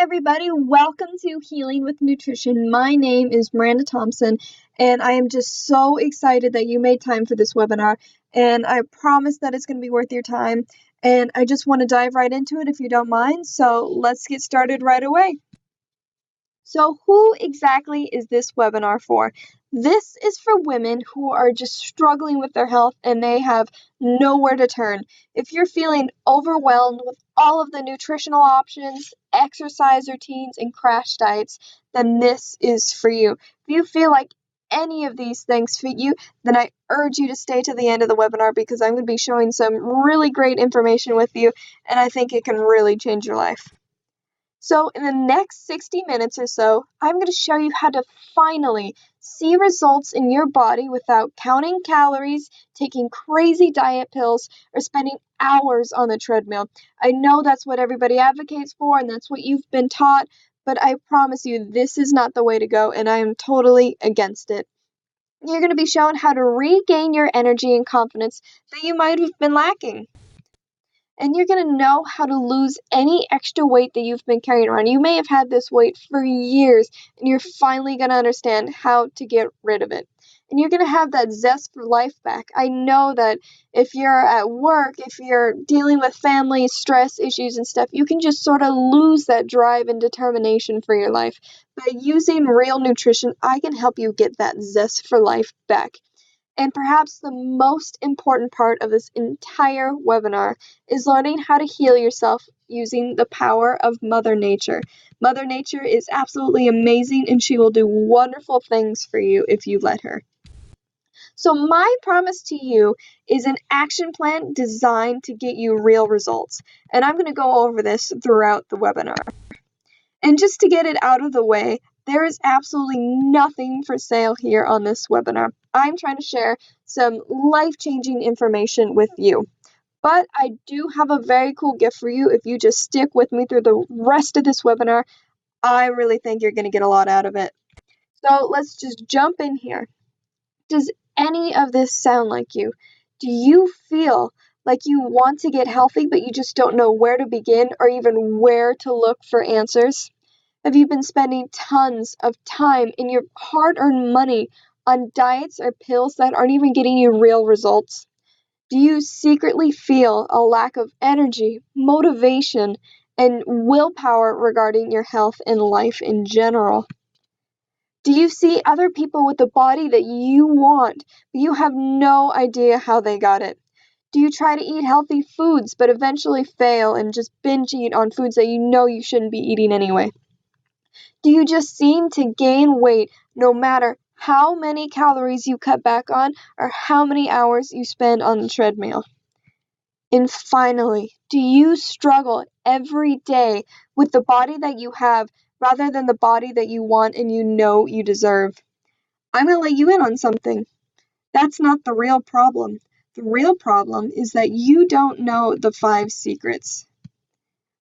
everybody. Welcome to Healing with Nutrition. My name is Miranda Thompson, and I am just so excited that you made time for this webinar. And I promise that it's going to be worth your time. And I just want to dive right into it if you don't mind. So let's get started right away. So who exactly is this webinar for? This is for women who are just struggling with their health and they have nowhere to turn. If you're feeling overwhelmed with all of the nutritional options, exercise routines, and crash diets, then this is for you. If you feel like any of these things fit you, then I urge you to stay to the end of the webinar because I'm going to be showing some really great information with you, and I think it can really change your life. So in the next 60 minutes or so, I'm going to show you how to finally see results in your body without counting calories, taking crazy diet pills, or spending hours on the treadmill. I know that's what everybody advocates for and that's what you've been taught, but I promise you this is not the way to go and I am totally against it. You're going to be shown how to regain your energy and confidence that you might have been lacking. And you're going to know how to lose any extra weight that you've been carrying around. You may have had this weight for years, and you're finally going to understand how to get rid of it. And you're going to have that zest for life back. I know that if you're at work, if you're dealing with family stress issues and stuff, you can just sort of lose that drive and determination for your life. By using real nutrition, I can help you get that zest for life back. And perhaps the most important part of this entire webinar is learning how to heal yourself using the power of Mother Nature. Mother Nature is absolutely amazing and she will do wonderful things for you if you let her. So my promise to you is an action plan designed to get you real results. And I'm going to go over this throughout the webinar. And just to get it out of the way, there is absolutely nothing for sale here on this webinar. I'm trying to share some life-changing information with you. But I do have a very cool gift for you if you just stick with me through the rest of this webinar. I really think you're going to get a lot out of it. So let's just jump in here. Does any of this sound like you? Do you feel like you want to get healthy, but you just don't know where to begin or even where to look for answers? Have you been spending tons of time and your hard-earned money on diets or pills that aren't even getting you real results? Do you secretly feel a lack of energy, motivation, and willpower regarding your health and life in general? Do you see other people with the body that you want, but you have no idea how they got it? Do you try to eat healthy foods, but eventually fail and just binge eat on foods that you know you shouldn't be eating anyway? Do you just seem to gain weight no matter how many calories you cut back on or how many hours you spend on the treadmill? And finally, do you struggle every day with the body that you have rather than the body that you want and you know you deserve? I'm going to let you in on something. That's not the real problem. The real problem is that you don't know the 5 secrets.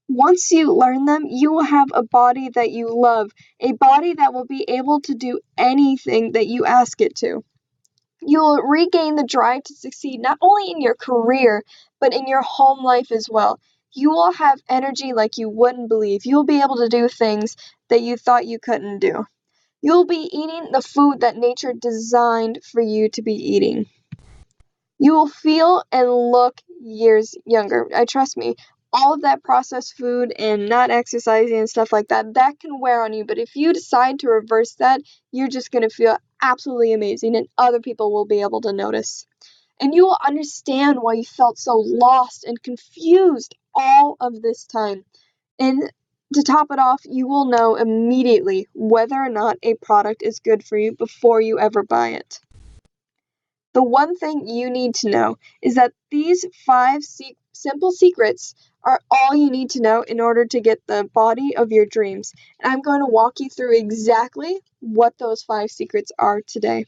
Once you learn them, you will have a body that you love, a body that will be able to do anything that you ask it to. You will regain the drive to succeed not only in your career, but in your home life as well. You will have energy like you wouldn't believe. You'll be able to do things that you thought you couldn't do. You'll be eating the food that nature designed for you to be eating. You will feel and look years younger. Trust me, all of that processed food and not exercising and stuff like that, that can wear on you. But if you decide to reverse that, you're just going to feel absolutely amazing and other people will be able to notice. And you will understand why you felt so lost and confused all of this time. And to top it off, you will know immediately whether or not a product is good for you before you ever buy it. The one thing you need to know is that these 5 simple secrets are all you need to know in order to get the body of your dreams. And I'm going to walk you through exactly what those 5 secrets are today.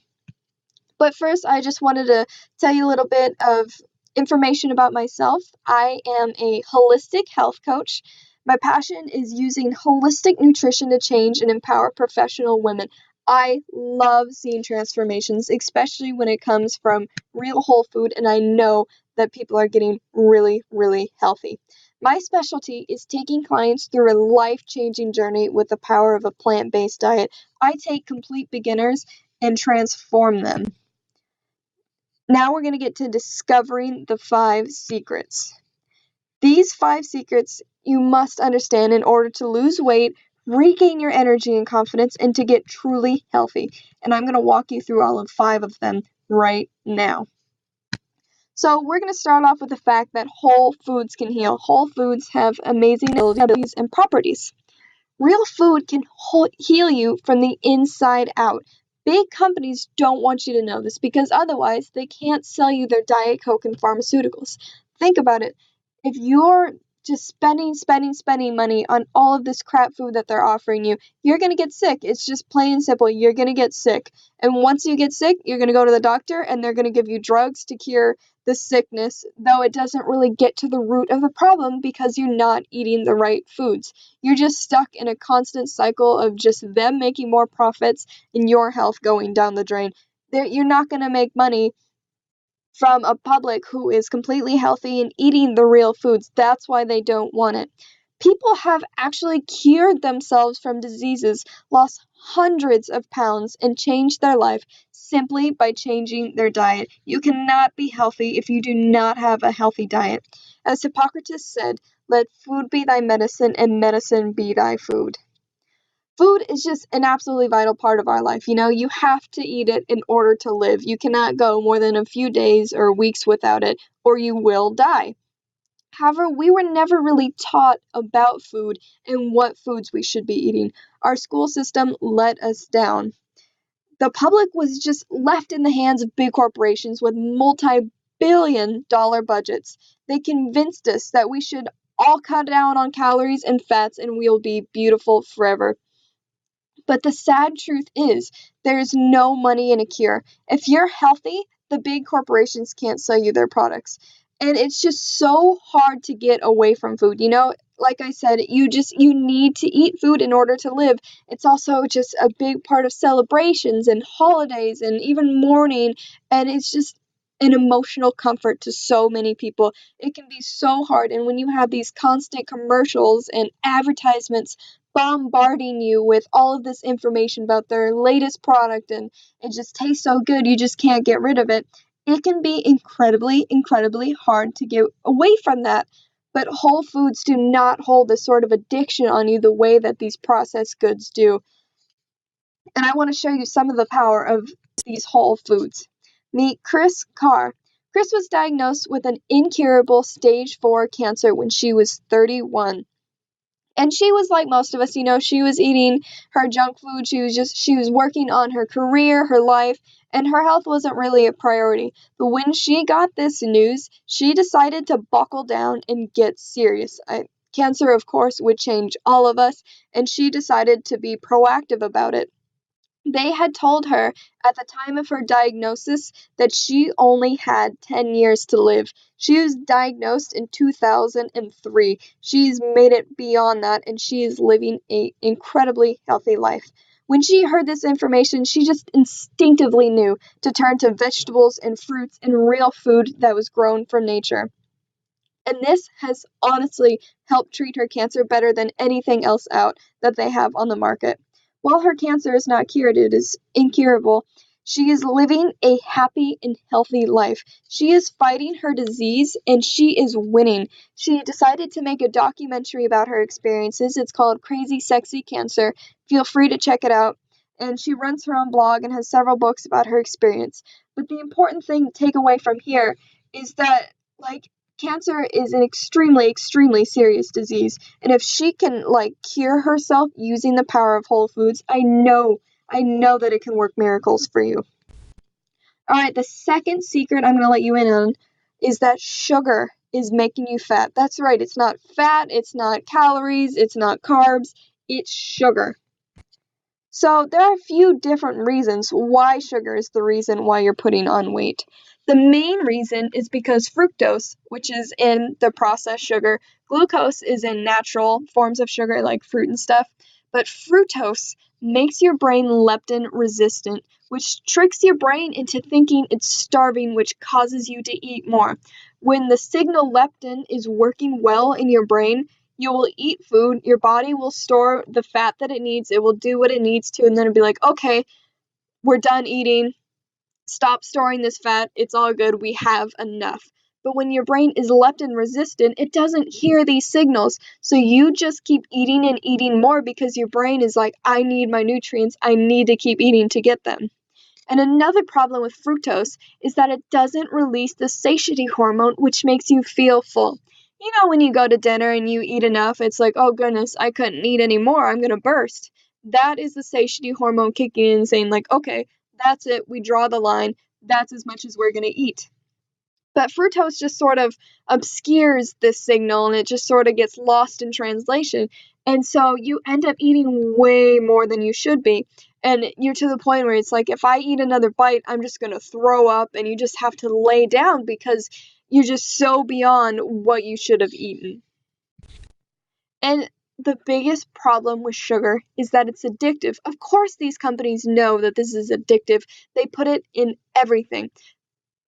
But first, I just wanted to tell you a little bit of information about myself. I am a holistic health coach. My passion is using holistic nutrition to change and empower professional women. I love seeing transformations, especially when it comes from real whole food, and I know that people are getting really, really healthy. My specialty is taking clients through a life-changing journey with the power of a plant-based diet. I take complete beginners and transform them. Now we're going to get to discovering the 5 secrets. These 5 secrets you must understand in order to lose weight, regain your energy and confidence, and to get truly healthy. And I'm going to walk you through all of 5 of them right now. So we're going to start off with the fact that whole foods can heal. Whole foods have amazing abilities and properties. Real food can heal you from the inside out. Big companies don't want you to know this because otherwise they can't sell you their Diet Coke and pharmaceuticals. Think about it. If you're just spending money on all of this crap food that they're offering you, you're going to get sick. It's just plain and simple. You're going to get sick. And once you get sick, you're going to go to the doctor and they're going to give you drugs to cure the sickness, though it doesn't really get to the root of the problem because you're not eating the right foods. You're just stuck in a constant cycle of just them making more profits and your health going down the drain. You're not going to make money from a public who is completely healthy and eating the real foods. That's why they don't want it. People have actually cured themselves from diseases, lost hundreds of pounds, and changed their life simply by changing their diet. You cannot be healthy if you do not have a healthy diet. As Hippocrates said, let food be thy medicine and medicine be thy food. Food is just an absolutely vital part of our life. You have to eat it in order to live. You cannot go more than a few days or weeks without it, or you will die. However, we were never really taught about food and what foods we should be eating. Our school system let us down. The public was just left in the hands of big corporations with multi-billion-dollar budgets. They convinced us that we should all cut down on calories and fats and we'll be beautiful forever. But the sad truth is, there's no money in a cure. If you're healthy, the big corporations can't sell you their products. And it's just so hard to get away from food. Like I said, you need to eat food in order to live. It's also just a big part of celebrations and holidays and even mourning. And it's just an emotional comfort to so many people. It can be so hard. And when you have these constant commercials and advertisements bombarding you with all of this information about their latest product and it just tastes so good you just can't get rid of it. It can be incredibly, incredibly hard to get away from that. But whole foods do not hold this sort of addiction on you the way that these processed goods do. And I want to show you some of the power of these whole foods. Meet Kris Carr. Kris was diagnosed with an incurable stage 4 cancer when she was 31. And she was like most of us, she was eating her junk food. She was working on her career, her life, and her health wasn't really a priority. But when she got this news, she decided to buckle down and get serious. Cancer, of course, would change all of us, and she decided to be proactive about it. They had told her at the time of her diagnosis that she only had 10 years to live. She was diagnosed in 2003. She's made it beyond that and she is living an incredibly healthy life. When she heard this information, she just instinctively knew to turn to vegetables and fruits and real food that was grown from nature. And this has honestly helped treat her cancer better than anything else out that they have on the market. While her cancer is not cured, it is incurable. She is living a happy and healthy life. She is fighting her disease and she is winning. She decided to make a documentary about her experiences. It's called Crazy Sexy Cancer. Feel free to check it out. And she runs her own blog and has several books about her experience. But the important thing to take away from here is that, cancer is an extremely, extremely serious disease. And if she can, cure herself using the power of whole foods, I know that it can work miracles for you. All right, the second secret I'm going to let you in on is that sugar is making you fat. That's right, it's not fat, it's not calories, it's not carbs, it's sugar. So there are a few different reasons why sugar is the reason why you're putting on weight. The main reason is because fructose, which is in the processed sugar, glucose is in natural forms of sugar like fruit and stuff, but fructose makes your brain leptin resistant, which tricks your brain into thinking it's starving, which causes you to eat more. When the signal leptin is working well in your brain, you will eat food, your body will store the fat that it needs, it will do what it needs to, and then it'll be like, okay, we're done eating, stop storing this fat, it's all good, we have enough. But when your brain is leptin resistant, it doesn't hear these signals. So you just keep eating and eating more because your brain is like, I need my nutrients, I need to keep eating to get them. And another problem with fructose is that it doesn't release the satiety hormone, which makes you feel full. You know, when you go to dinner and you eat enough, it's like, oh goodness, I couldn't eat anymore, I'm gonna burst. That is the satiety hormone kicking in and saying, like, okay, that's it, we draw the line, that's as much as we're gonna eat. But fructose just sort of obscures this signal and it just sort of gets lost in translation. And so you end up eating way more than you should be. And you're to the point where it's like, if I eat another bite, I'm just going to throw up, and you just have to lay down because you're just so beyond what you should have eaten. And the biggest problem with sugar is that it's addictive. Of course, these companies know that this is addictive, they put it in everything.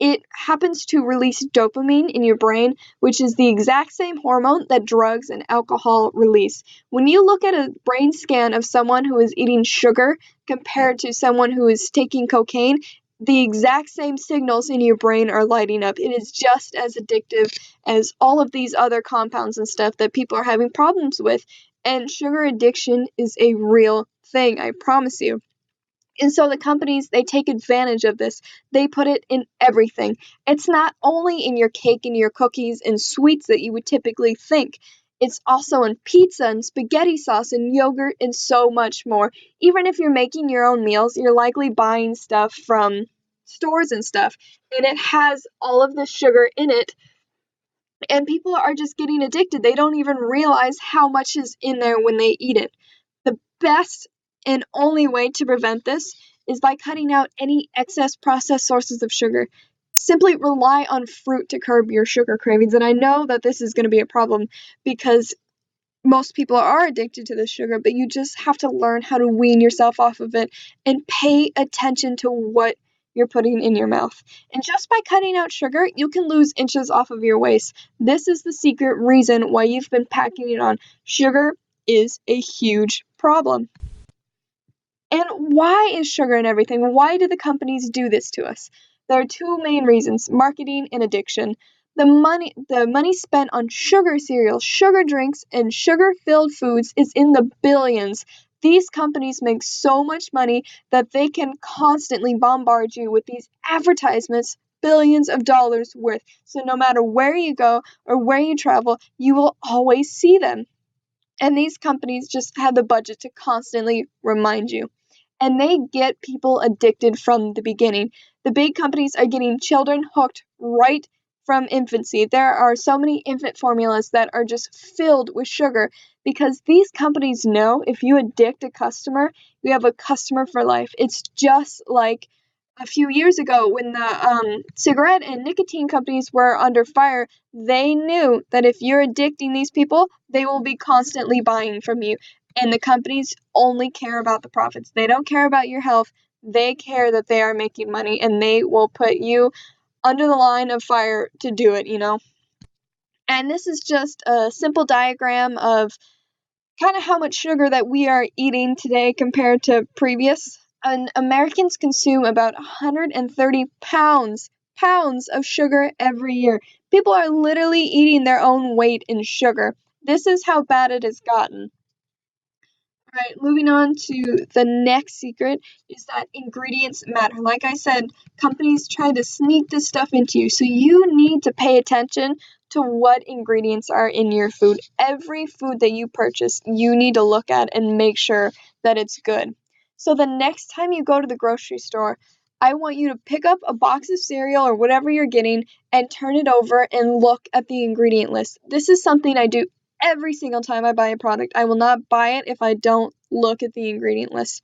It happens to release dopamine in your brain, which is the exact same hormone that drugs and alcohol release. When you look at a brain scan of someone who is eating sugar compared to someone who is taking cocaine, the exact same signals in your brain are lighting up. It is just as addictive as all of these other compounds and stuff that people are having problems with. And sugar addiction is a real thing, I promise you. And so the companies, they take advantage of this. They put it in everything. It's not only in your cake and your cookies and sweets that you would typically think. It's also in pizza and spaghetti sauce and yogurt and so much more. Even if you're making your own meals, you're likely buying stuff from stores and stuff, and it has all of the sugar in it, and people are just getting addicted. They don't even realize how much is in there when they eat it. The best and only way to prevent this is by cutting out any excess processed sources of sugar. Simply rely on fruit to curb your sugar cravings. And I know that this is going to be a problem because most people are addicted to the sugar, but you just have to learn how to wean yourself off of it and pay attention to what you're putting in your mouth. And just by cutting out sugar, you can lose inches off of your waist. This is the secret reason why you've been packing it on. Sugar is a huge problem. And why is sugar in everything? Why do the companies do this to us? There are two main reasons: marketing and addiction. The money spent on sugar cereals, sugar drinks, and sugar-filled foods is in the billions. These companies make so much money that they can constantly bombard you with these advertisements, billions of dollars worth. So no matter where you go or where you travel, you will always see them. And these companies just have the budget to constantly remind you. And they get people addicted from the beginning. The big companies are getting children hooked right from infancy. There are so many infant formulas that are just filled with sugar because these companies know if you addict a customer, you have a customer for life. It's just like a few years ago when the cigarette and nicotine companies were under fire. They knew that if you're addicting these people, they will be constantly buying from you. And the companies only care about the profits. They don't care about your health. They care that they are making money, and they will put you under the line of fire to do it, you know? And this is just a simple diagram of kind of how much sugar that we are eating today compared to previous. And Americans consume about 130 pounds of sugar every year. People are literally eating their own weight in sugar. This is how bad it has gotten. Alright, moving on to the next secret is that ingredients matter. Like I said, companies try to sneak this stuff into you, so you need to pay attention to what ingredients are in your food. Every food that you purchase, you need to look at and make sure that it's good. So the next time you go to the grocery store, I want you to pick up a box of cereal or whatever you're getting and turn it over and look at the ingredient list. This is something I do every single time I buy a product. I will not buy it if I don't look at the ingredient list.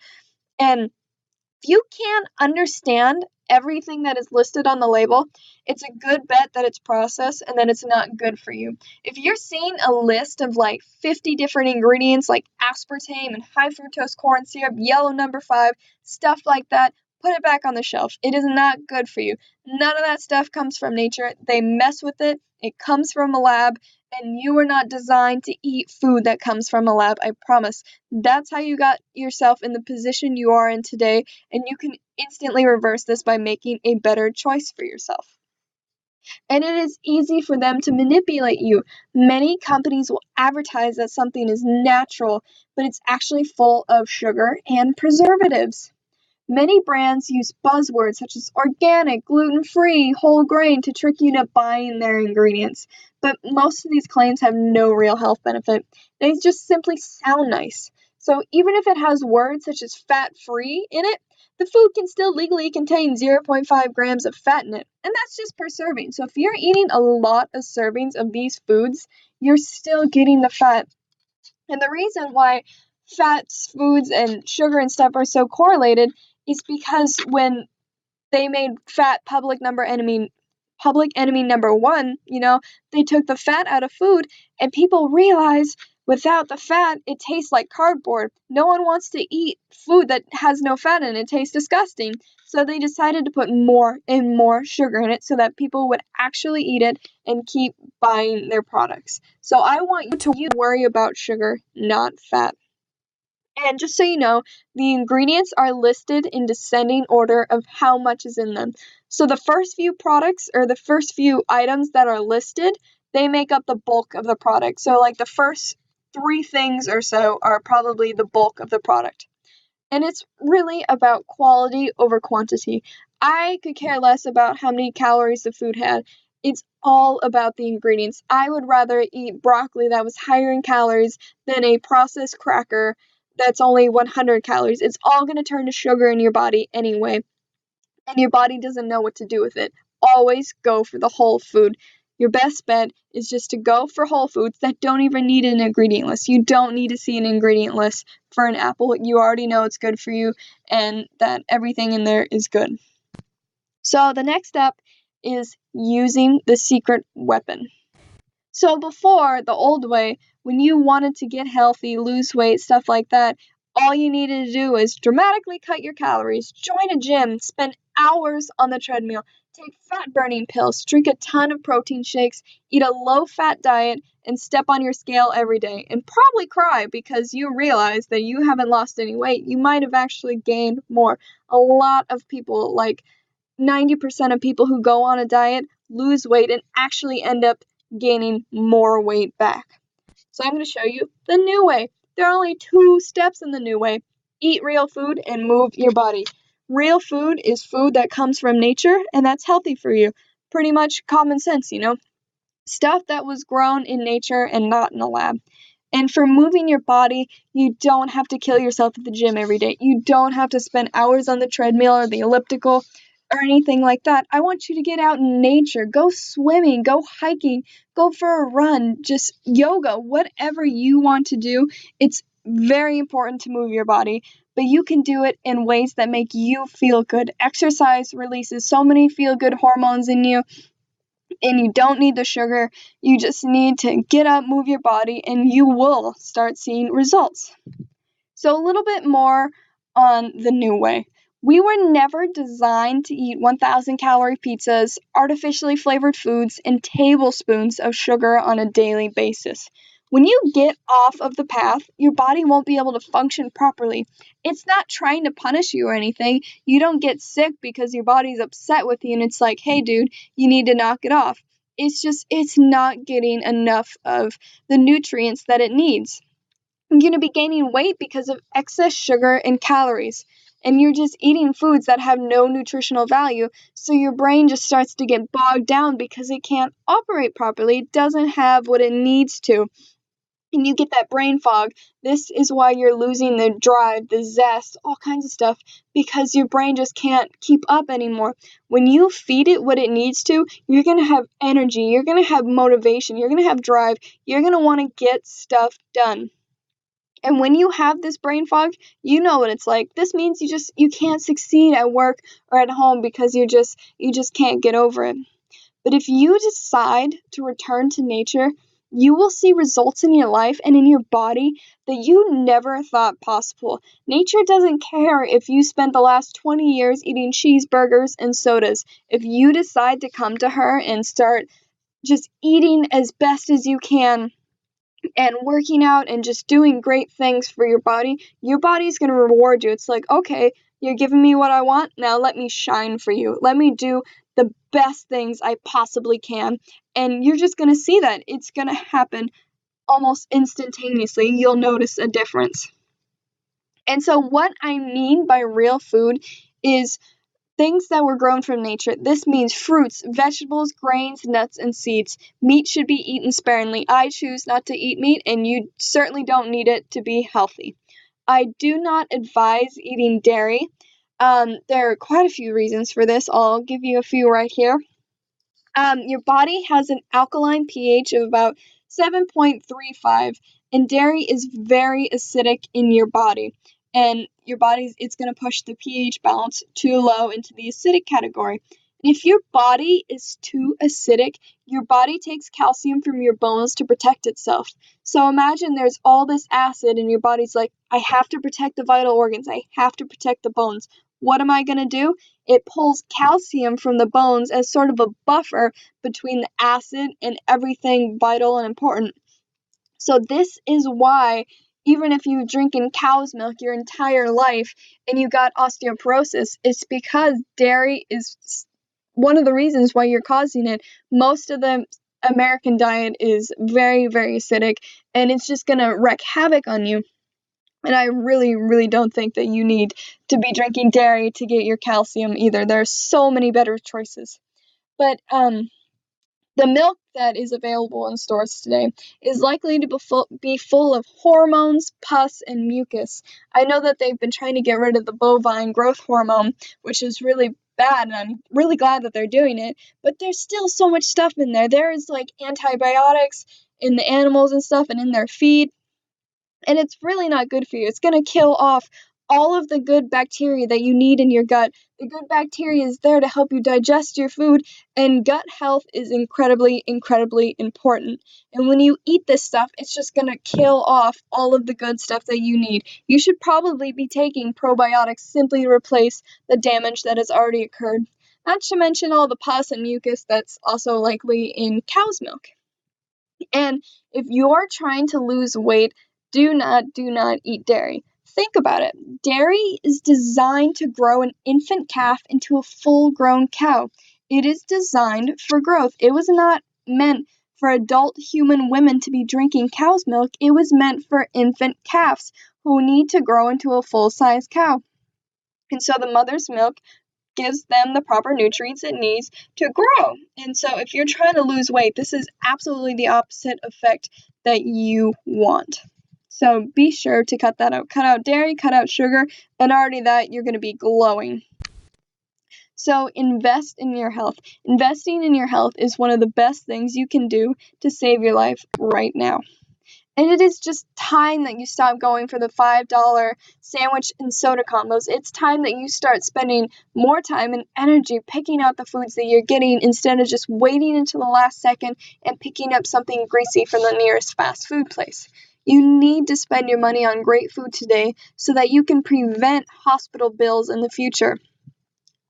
And if you can't understand everything that is listed on the label, it's a good bet that it's processed and that it's not good for you. If you're seeing a list of like 50 different ingredients like aspartame and high fructose corn syrup, yellow number 5, stuff like that, put it back on the shelf. It is not good for you. None of that stuff comes from nature. They mess with it. It comes from a lab, and you are not designed to eat food that comes from a lab, I promise. That's how you got yourself in the position you are in today, and you can instantly reverse this by making a better choice for yourself. And it is easy for them to manipulate you. Many companies will advertise that something is natural, but it's actually full of sugar and preservatives. Many brands use buzzwords such as organic, gluten-free, whole grain to trick you into buying their ingredients. But most of these claims have no real health benefit. They just simply sound nice. So even if it has words such as fat-free in it, the food can still legally contain 0.5 grams of fat in it. And that's just per serving. So if you're eating a lot of servings of these foods, you're still getting the fat. And the reason why fats, foods, and sugar and stuff are so correlated is because when they made fat public enemy number one, they took the fat out of food, and people realized without the fat, it tastes like cardboard. No one wants to eat food that has no fat in it. It tastes disgusting. So they decided to put more and more sugar in it so that people would actually eat it and keep buying their products. So I want you to worry about sugar, not fat. And just so you know, the ingredients are listed in descending order of how much is in them. So the first few products or the first few items that are listed, they make up the bulk of the product. So like the first 3 things or so are probably the bulk of the product. And it's really about quality over quantity. I could care less about how many calories the food had. It's all about the ingredients. I would rather eat broccoli that was higher in calories than a processed cracker that's only 100 calories. It's all going to turn to sugar in your body anyway, and your body doesn't know what to do with it. Always go for the whole food. Your best bet is just to go for whole foods that don't even need an ingredient list. You don't need to see an ingredient list for an apple. You already know it's good for you and that everything in there is good. So the next step is using the secret weapon. So before, the old way, when you wanted to get healthy, lose weight, stuff like that, all you needed to do is dramatically cut your calories, join a gym, spend hours on the treadmill, take fat-burning pills, drink a ton of protein shakes, eat a low-fat diet, and step on your scale every day, and probably cry because you realize that you haven't lost any weight. You might have actually gained more. A lot of people, like 90% of people who go on a diet, lose weight and actually end up gaining more weight back. So I'm going to show you the new way. There are only 2 steps in the new way. Eat real food and move your body. Real food is food that comes from nature, and that's healthy for you. Pretty much common sense, Stuff that was grown in nature and not in a lab. And for moving your body, you don't have to kill yourself at the gym every day. You don't have to spend hours on the treadmill or the elliptical or anything like that. I want you to get out in nature. Go swimming, go hiking, go for a run, just yoga, whatever you want to do. It's very important to move your body, but you can do it in ways that make you feel good. Exercise releases so many feel-good hormones in you, and you don't need the sugar. You just need to get up, move your body, and you will start seeing results. So a little bit more on the new way. We were never designed to eat 1,000 calorie pizzas, artificially flavored foods, and tablespoons of sugar on a daily basis. When you get off of the path, your body won't be able to function properly. It's not trying to punish you or anything. You don't get sick because your body's upset with you and it's like, hey dude, you need to knock it off. It's not getting enough of the nutrients that it needs. You're going to be gaining weight because of excess sugar and calories. And you're just eating foods that have no nutritional value. So your brain just starts to get bogged down because it can't operate properly. It doesn't have what it needs to. And you get that brain fog. This is why you're losing the drive, the zest, all kinds of stuff, because your brain just can't keep up anymore. When you feed it what it needs to, you're going to have energy. You're going to have motivation. You're going to have drive. You're going to want to get stuff done. And when you have this brain fog, you know what it's like. This means you can't succeed at work or at home because you just can't get over it. But if you decide to return to nature, you will see results in your life and in your body that you never thought possible. Nature doesn't care if you spent the last 20 years eating cheeseburgers and sodas. If you decide to come to her and start just eating as best as you can and working out and just doing great things for your body's going to reward you. It's like, okay, you're giving me what I want, now let me shine for you. Let me do the best things I possibly can. And you're just going to see that. It's going to happen almost instantaneously. You'll notice a difference. And so what I mean by real food is things that were grown from nature. This means fruits, vegetables, grains, nuts, and seeds. Meat should be eaten sparingly. I choose not to eat meat, and you certainly don't need it to be healthy. I do not advise eating dairy. There are quite a few reasons for this. I'll give you a few right here. Your body has an alkaline pH of about 7.35, and dairy is very acidic in your body. And your it's going to push the pH balance too low into the acidic category. And if your body is too acidic, your body takes calcium from your bones to protect itself. So imagine there's all this acid, and your body's like, I have to protect the vital organs, I have to protect the bones. What am I going to do? It pulls calcium from the bones as sort of a buffer between the acid and everything vital and important. So this is why, even if you've drinking cow's milk your entire life and you got osteoporosis, it's because dairy is one of the reasons why you're causing it. Most of the American diet is very, very acidic, and it's just going to wreak havoc on you. And I really, really don't think that you need to be drinking dairy to get your calcium either. There are so many better choices. But the milk that is available in stores today is likely to be full of hormones, pus, and mucus. I know that they've been trying to get rid of the bovine growth hormone, which is really bad, and I'm really glad that they're doing it, but there's still so much stuff in there. There is like antibiotics in the animals and stuff and in their feed, and it's really not good for you. It's going to kill off all of the good bacteria that you need in your gut. The good bacteria is there to help you digest your food, and gut health is incredibly, incredibly important. And when you eat this stuff, it's just going to kill off all of the good stuff that you need. You should probably be taking probiotics simply to replace the damage that has already occurred. Not to mention all the pus and mucus that's also likely in cow's milk. And if you're trying to lose weight, do not eat dairy. Think about it. Dairy is designed to grow an infant calf into a full-grown cow. It is designed for growth. It was not meant for adult human women to be drinking cow's milk. It was meant for infant calves who need to grow into a full-size cow. And so the mother's milk gives them the proper nutrients it needs to grow. And so if you're trying to lose weight, this is absolutely the opposite effect that you want. So be sure to cut that out. Cut out dairy, cut out sugar, and already that you're going to be glowing. So invest in your health. Investing in your health is one of the best things you can do to save your life right now. And it is just time that you stop going for the $5 sandwich and soda combos. It's time that you start spending more time and energy picking out the foods that you're getting instead of just waiting until the last second and picking up something greasy from the nearest fast food place. You need to spend your money on great food today so that you can prevent hospital bills in the future.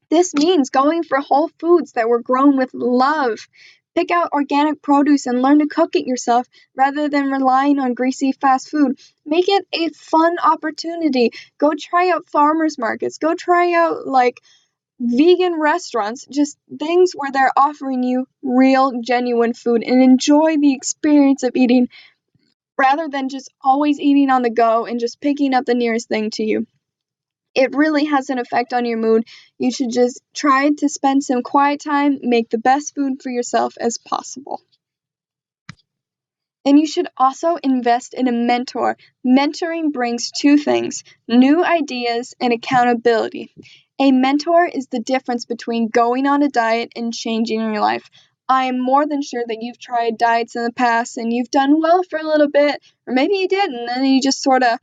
This means going for whole foods that were grown with love. Pick out organic produce and learn to cook it yourself rather than relying on greasy fast food. Make it a fun opportunity. Go try out farmers markets. Go try out like vegan restaurants, just things where they're offering you real, genuine food, and enjoy the experience of eating rather than just always eating on the go and just picking up the nearest thing to you. It really has an effect on your mood. You should just try to spend some quiet time, make the best food for yourself as possible. And you should also invest in a mentor. Mentoring brings two things: new ideas and accountability. A mentor is the difference between going on a diet and changing your life. I am more than sure that you've tried diets in the past and you've done well for a little bit, or maybe you didn't, and then you just sort of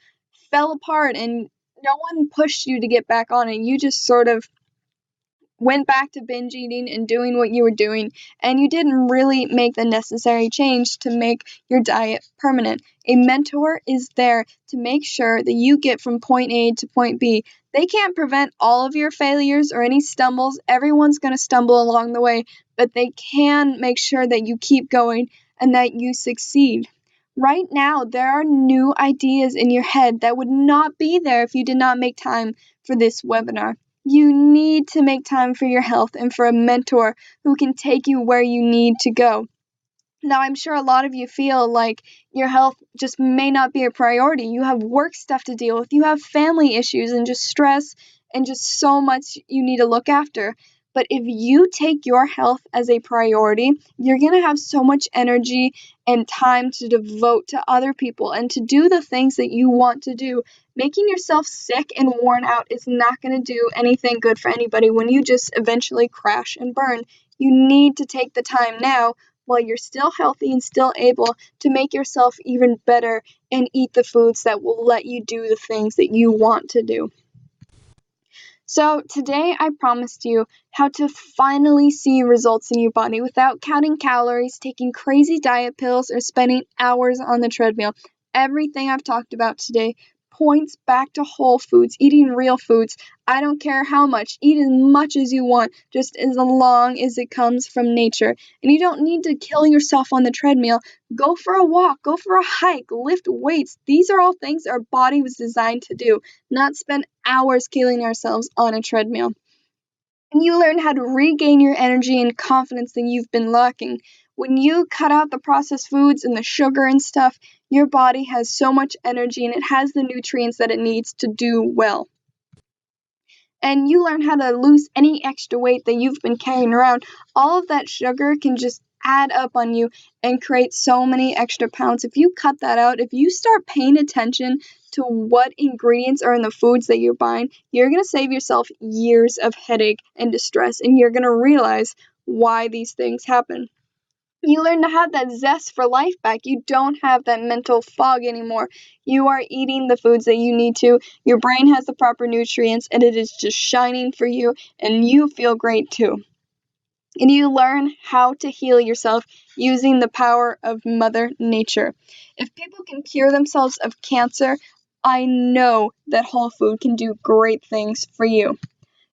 fell apart and no one pushed you to get back on it. You just sort of went back to binge eating and doing what you were doing, and you didn't really make the necessary change to make your diet permanent. A mentor is there to make sure that you get from point A to point B. They can't prevent all of your failures or any stumbles. Everyone's going to stumble along the way, but they can make sure that you keep going and that you succeed. Right now, there are new ideas in your head that would not be there if you did not make time for this webinar. You need to make time for your health and for a mentor who can take you where you need to go. Now, I'm sure a lot of you feel like your health just may not be a priority. You have work stuff to deal with, you have family issues and just stress and just so much you need to look after. But if you take your health as a priority, you're going to have so much energy and time to devote to other people and to do the things that you want to do. Making yourself sick and worn out is not going to do anything good for anybody when you just eventually crash and burn. You need to take the time now while you're still healthy and still able to make yourself even better and eat the foods that will let you do the things that you want to do. So today I promised you how to finally see results in your body without counting calories, taking crazy diet pills, or spending hours on the treadmill. Everything I've talked about today points back to whole foods, eating real foods. I don't care how much, eat as much as you want, just as long as it comes from nature. And you don't need to kill yourself on the treadmill. Go for a walk, go for a hike, lift weights. These are all things our body was designed to do, not spend hours killing ourselves on a treadmill. And you learn how to regain your energy and confidence that you've been lacking. When you cut out the processed foods and the sugar and stuff, your body has so much energy and it has the nutrients that it needs to do well. And you learn how to lose any extra weight that you've been carrying around. All of that sugar can just add up on you and create so many extra pounds. If you cut that out, if you start paying attention to what ingredients are in the foods that you're buying, you're going to save yourself years of headache and distress, and you're going to realize why these things happen. You learn to have that zest for life back. You don't have that mental fog anymore. You are eating the foods that you need to. Your brain has the proper nutrients and it is just shining for you, and you feel great too. And you learn how to heal yourself using the power of Mother Nature. If people can cure themselves of cancer, I know that whole food can do great things for you.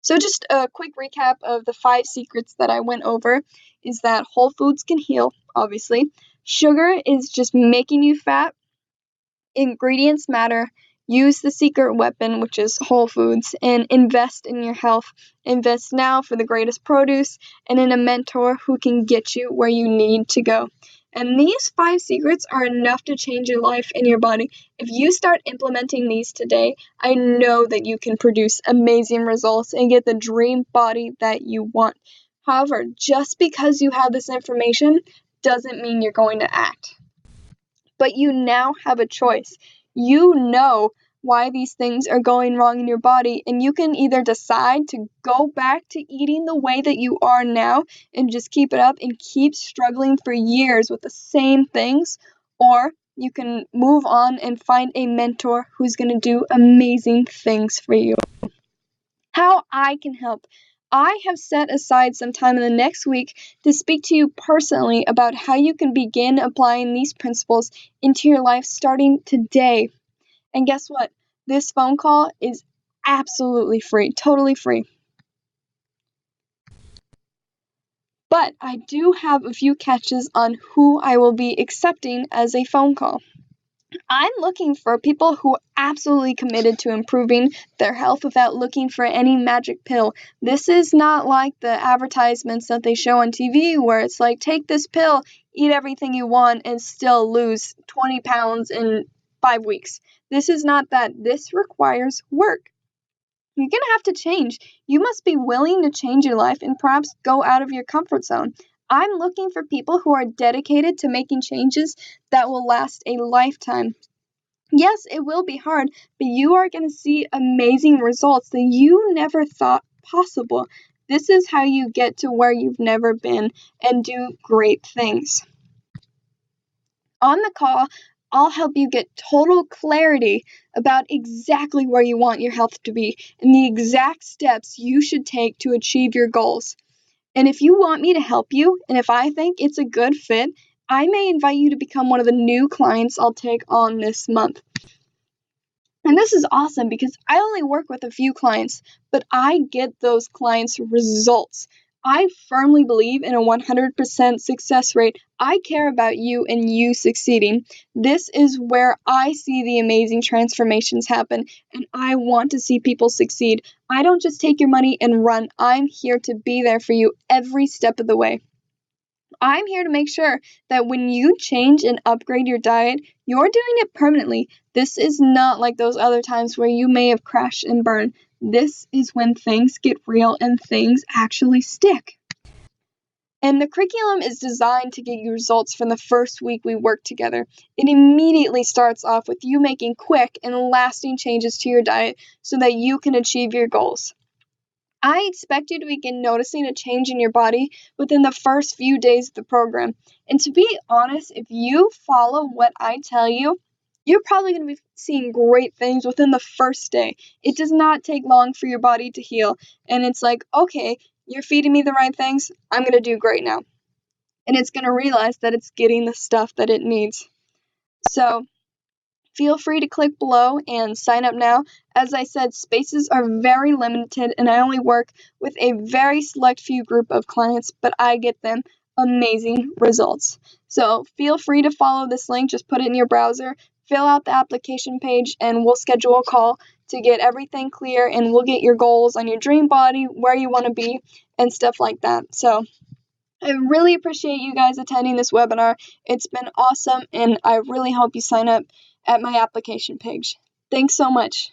So just a quick recap of the 5 secrets that I went over is that whole foods can heal, obviously. Sugar is just making you fat. Ingredients matter. Use the secret weapon, which is whole foods, and invest in your health. Invest now for the greatest produce and in a mentor who can get you where you need to go. And these 5 secrets are enough to change your life and your body. If you start implementing these today, I know that you can produce amazing results and get the dream body that you want. However, just because you have this information doesn't mean you're going to act. But you now have a choice. You know why these things are going wrong in your body, and you can either decide to go back to eating the way that you are now and just keep it up and keep struggling for years with the same things, or you can move on and find a mentor who's going to do amazing things for you. How I can help. I have set aside some time in the next week to speak to you personally about how you can begin applying these principles into your life starting today. And guess what? This phone call is absolutely free, totally free. But I do have a few catches on who I will be accepting as a phone call. I'm looking for people who are absolutely committed to improving their health without looking for any magic pill. This is not like the advertisements that they show on TV where it's like, take this pill, eat everything you want, and still lose 20 pounds in 5 weeks. This is not that. This requires work. You're going to have to change. You must be willing to change your life and perhaps go out of your comfort zone. I'm looking for people who are dedicated to making changes that will last a lifetime. Yes, it will be hard, but you are going to see amazing results that you never thought possible. This is how you get to where you've never been and do great things. On the call, I'll help you get total clarity about exactly where you want your health to be and the exact steps you should take to achieve your goals. And if you want me to help you, and if I think it's a good fit, I may invite you to become one of the new clients I'll take on this month. And this is awesome because I only work with a few clients, but I get those clients' results. I firmly believe in a 100% success rate. I care about you and you succeeding. This is where I see the amazing transformations happen, and I want to see people succeed. I don't just take your money and run. I'm here to be there for you every step of the way. I'm here to make sure that when you change and upgrade your diet, you're doing it permanently. This is not like those other times where you may have crashed and burned. This is when things get real and things actually stick. And the curriculum is designed to get you results from the first week we work together. It immediately starts off with you making quick and lasting changes to your diet so that you can achieve your goals. I expect you to begin noticing a change in your body within the first few days of the program. And to be honest, if you follow what I tell you, you're probably going to be seeing great things within the first day. It does not take long for your body to heal. And it's like, okay, you're feeding me the right things. I'm going to do great now. And it's going to realize that it's getting the stuff that it needs. So, feel free to click below and sign up now. As I said, spaces are very limited and I only work with a very select few group of clients, but I get them amazing results. So feel free to follow this link, just put it in your browser, fill out the application page, and we'll schedule a call to get everything clear and we'll get your goals on your dream body, where you want to be, and stuff like that. So I really appreciate you guys attending this webinar. It's been awesome, and I really hope you sign up at my application page. Thanks so much.